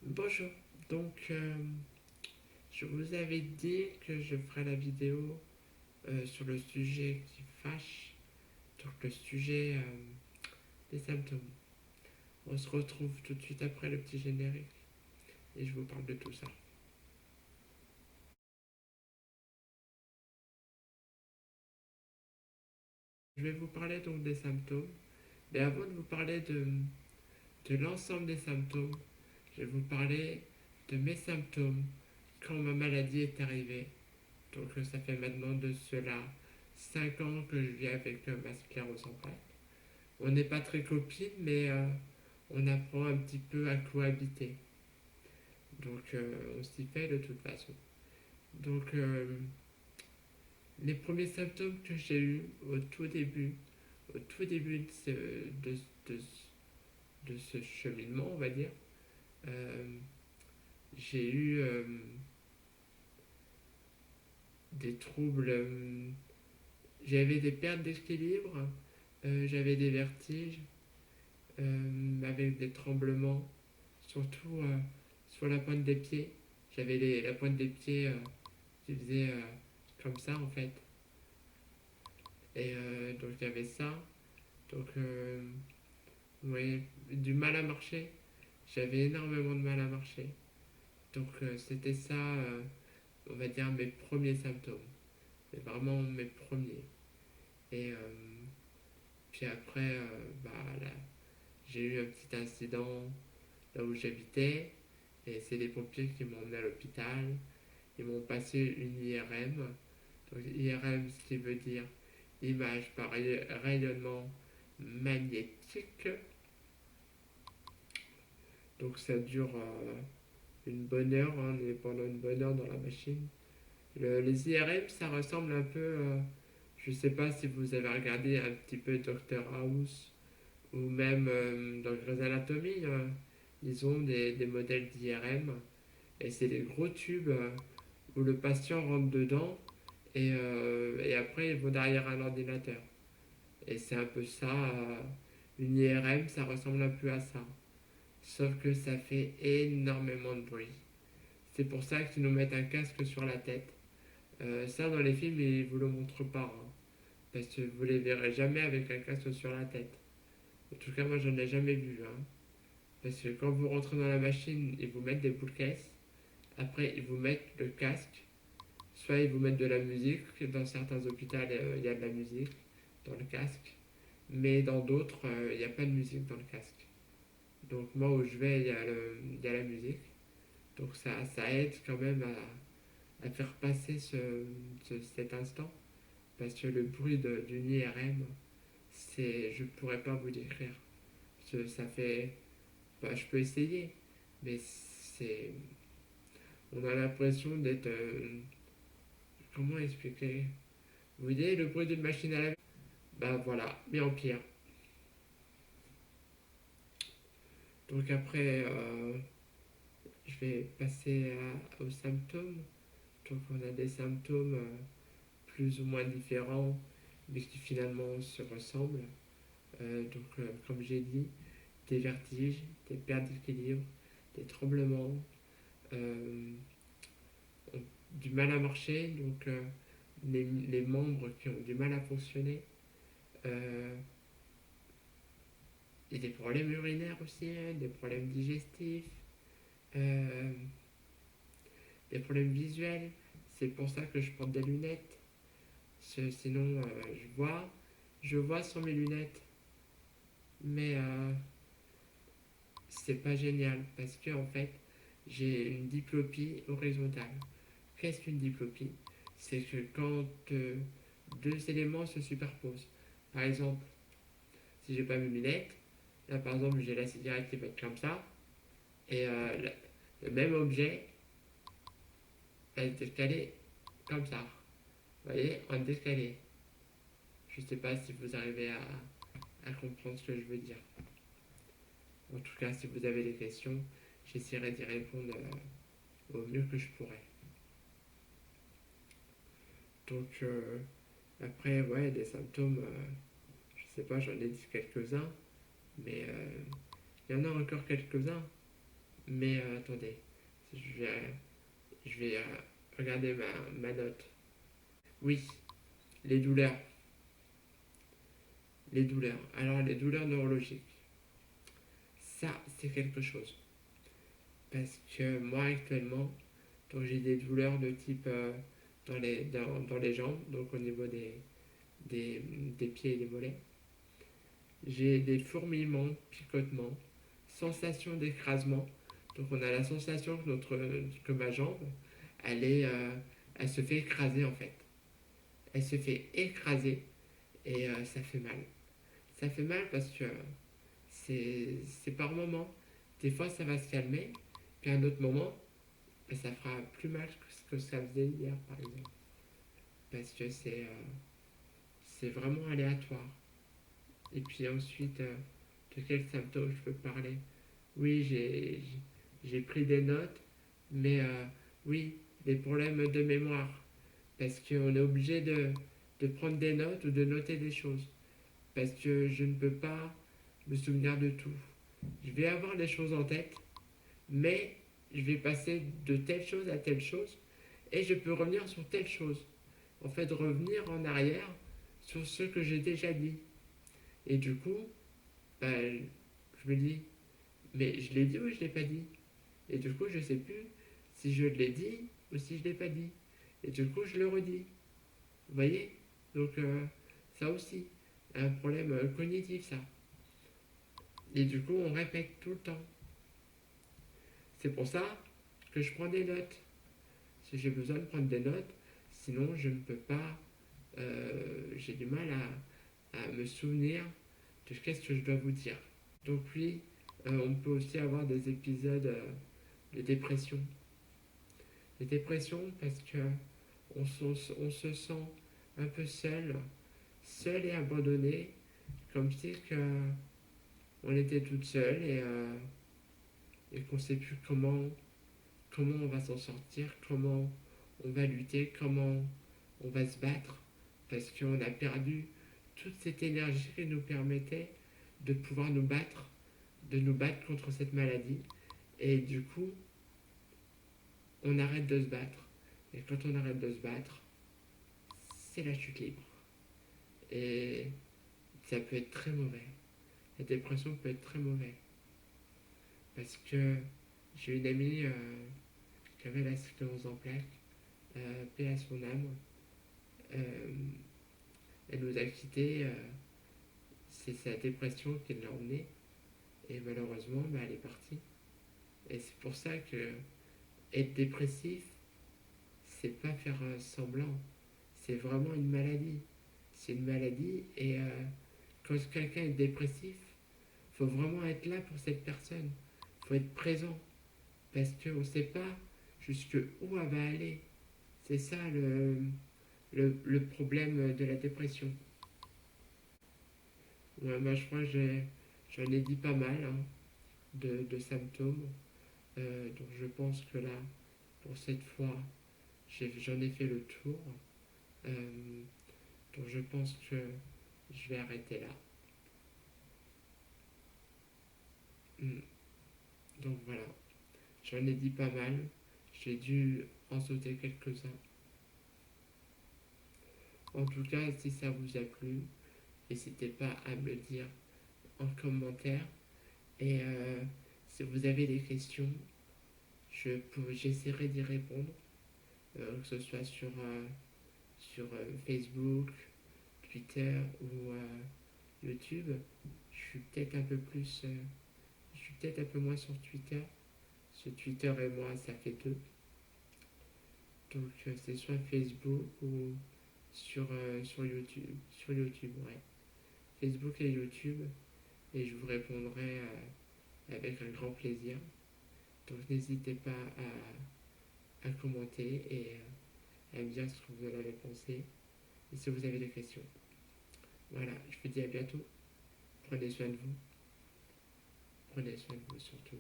Bonjour, donc je vous avais dit que je ferai la vidéo sur le sujet qui fâche, donc le sujet des symptômes. On se retrouve tout de suite après le petit générique et je vous parle de tout ça. Je vais vous parler donc des symptômes, mais avant de vous parler de l'ensemble des symptômes, je vais vous parler de mes symptômes quand ma maladie est arrivée. Donc ça fait maintenant de cela 5 ans que je vis avec ma sclérose en plaques. On n'est pas très copines, mais on apprend un petit peu à cohabiter. Donc on s'y fait de toute façon. Donc les premiers symptômes que j'ai eus au tout début de, de, de ce cheminement, on va dire, euh, j'ai eu des troubles. J'avais des pertes d'équilibre, j'avais des vertiges, avec des tremblements, surtout sur la pointe des pieds. J'avais la pointe des pieds qui faisait comme ça en fait. Et donc il y avait ça. Donc ouais, du mal à marcher. J'avais énormément de mal à marcher. Donc c'était ça, on va dire, mes premiers symptômes. C'est vraiment mes premiers. Et puis après, bah, là, j'ai eu un petit incident là où j'habitais. Et c'est les pompiers qui m'ont emmené à l'hôpital. Ils m'ont passé une IRM. Donc IRM, ce qui veut dire image par rayonnement magnétique. Donc ça dure une bonne heure, hein, on est pendant une bonne heure dans la machine. Les IRM, ça ressemble un peu, je sais pas si vous avez regardé un petit peu Doctor House ou même dans Grey's Anatomy, ils ont des modèles d'IRM et c'est des gros tubes où le patient rentre dedans et après ils vont derrière un ordinateur. Et c'est un peu ça, une IRM, ça ressemble un peu à ça. Sauf que ça fait énormément de bruit. C'est pour ça qu'ils nous mettent un casque sur la tête. Ça, dans les films, ils vous le montrent pas, hein, parce que vous les verrez jamais avec un casque sur la tête. En tout cas, moi, j'en ai jamais vu. Hein. Parce que quand vous rentrez dans la machine, ils vous mettent des boules caisses. Après, ils vous mettent le casque. Soit ils vous mettent de la musique. Dans certains hôpitaux, il y a de la musique dans le casque. Mais dans d'autres, il n'y a pas de musique dans le casque. Donc moi où je vais, il y a la musique. Donc ça aide quand même à faire passer cet instant. Parce que le bruit d'une IRM, je pourrais pas vous décrire. Ça fait, bah, je peux essayer, mais on a l'impression d'être, comment expliquer? Vous voyez le bruit d'une machine à laver? Bah voilà, mais en pire. Donc après, je vais passer aux symptômes. Donc on a des symptômes plus ou moins différents, mais qui finalement se ressemblent. Comme j'ai dit, des vertiges, des pertes d'équilibre, des tremblements, euh, du mal à marcher, donc les membres qui ont du mal à fonctionner, euh, et des problèmes urinaires aussi, hein, des problèmes digestifs, euh, des problèmes visuels. C'est pour ça que je porte des lunettes. Sinon, je vois sans mes lunettes, mais c'est pas génial parce que en fait, j'ai une diplopie horizontale. Qu'est-ce qu'une diplopie? C'est que quand deux éléments se superposent. Par exemple, si j'ai pas mes lunettes, là par exemple j'ai la cigarette qui va être comme ça, et le même objet va être décalé comme ça. Vous voyez, en décalé. Je sais pas si vous arrivez à comprendre ce que je veux dire. En tout cas, si vous avez des questions, j'essaierai d'y répondre au mieux que je pourrai. Donc, après, ouais, des symptômes, je sais pas, j'en ai dit quelques-uns, mais il y en a encore quelques-uns. Mais attendez, je vais, je vais regarder ma note. Oui, les douleurs. Les douleurs. Alors, les douleurs neurologiques. Ça, c'est quelque chose. Parce que moi, actuellement, donc j'ai des douleurs de type dans les jambes, donc au niveau des pieds et des mollets. J'ai des fourmillements, picotements, sensation d'écrasement. Donc on a la sensation que ma jambe, elle, est, elle se fait écraser en fait. Elle se fait écraser et ça fait mal. Ça fait mal parce que c'est par moment. Des fois ça va se calmer, puis à un autre moment, ben, ça fera plus mal que ce que ça faisait hier par exemple. Parce que c'est vraiment aléatoire. Et puis ensuite, de quels symptômes je peux parler? Oui, j'ai pris des notes, mais oui, des problèmes de mémoire. Parce qu'on est obligé de prendre des notes ou de noter des choses. Parce que je ne peux pas me souvenir de tout. Je vais avoir des choses en tête, mais je vais passer de telle chose à telle chose, et je peux revenir sur telle chose. En fait, revenir en arrière sur ce que j'ai déjà dit. Et du coup, bah, je me dis, mais je l'ai dit ou je l'ai pas dit? Et du coup, je sais plus si je l'ai dit ou si je l'ai pas dit. Et du coup, je le redis. Vous voyez? Donc, ça aussi, un problème cognitif, ça. Et du coup, on répète tout le temps. C'est pour ça que je prends des notes. Si j'ai besoin de prendre des notes, sinon je ne peux pas. J'ai du mal à me souvenir de qu'est-ce que je dois vous dire. Donc oui, on peut aussi avoir des épisodes de dépression. De dépression parce que on se sent un peu seul, seul et abandonné, comme si que on était toute seule et qu'on ne sait plus comment on va s'en sortir, comment on va lutter, comment on va se battre, parce qu'on a perdu toute cette énergie qui nous permettait de pouvoir de nous battre contre cette maladie. Et du coup, on arrête de se battre. Et quand on arrête de se battre, c'est la chute libre. Et ça peut être très mauvais. La dépression peut être très mauvais. Parce que j'ai une amie qui avait la sclérose en plaques, paix à son âme. Euh, Elle nous a quittés, c'est sa dépression qui l'a emmenée. Et malheureusement, bah, elle est partie. Et c'est pour ça que être dépressif, c'est pas faire semblant. C'est vraiment une maladie. C'est une maladie et quand quelqu'un est dépressif, il faut vraiment être là pour cette personne. Il faut être présent parce qu'on ne sait pas jusque où elle va aller. C'est ça le problème de la dépression. Ouais, moi, je crois que j'en ai dit pas mal hein, de symptômes. Donc je pense que là, pour cette fois, j'en ai fait le tour. Euh, donc je pense que je vais arrêter là. Hmm. Donc voilà, j'en ai dit pas mal. J'ai dû en sauter quelques-uns. En tout cas, si ça vous a plu, n'hésitez pas à me le dire en commentaire. Et si vous avez des questions, j'essaierai d'y répondre, que ce soit sur Facebook, Twitter ou YouTube. Je suis peut-être un peu moins sur Twitter. Sur Twitter et moi, ça fait deux. Donc c'est soit Facebook ou sur YouTube. Sur YouTube, ouais. Facebook et YouTube. Et je vous répondrai avec un grand plaisir. Donc n'hésitez pas à commenter et à me dire ce que vous en avez pensé. Et si vous avez des questions. Voilà, je vous dis à bientôt. Prenez soin de vous. Prenez soin de vous surtout.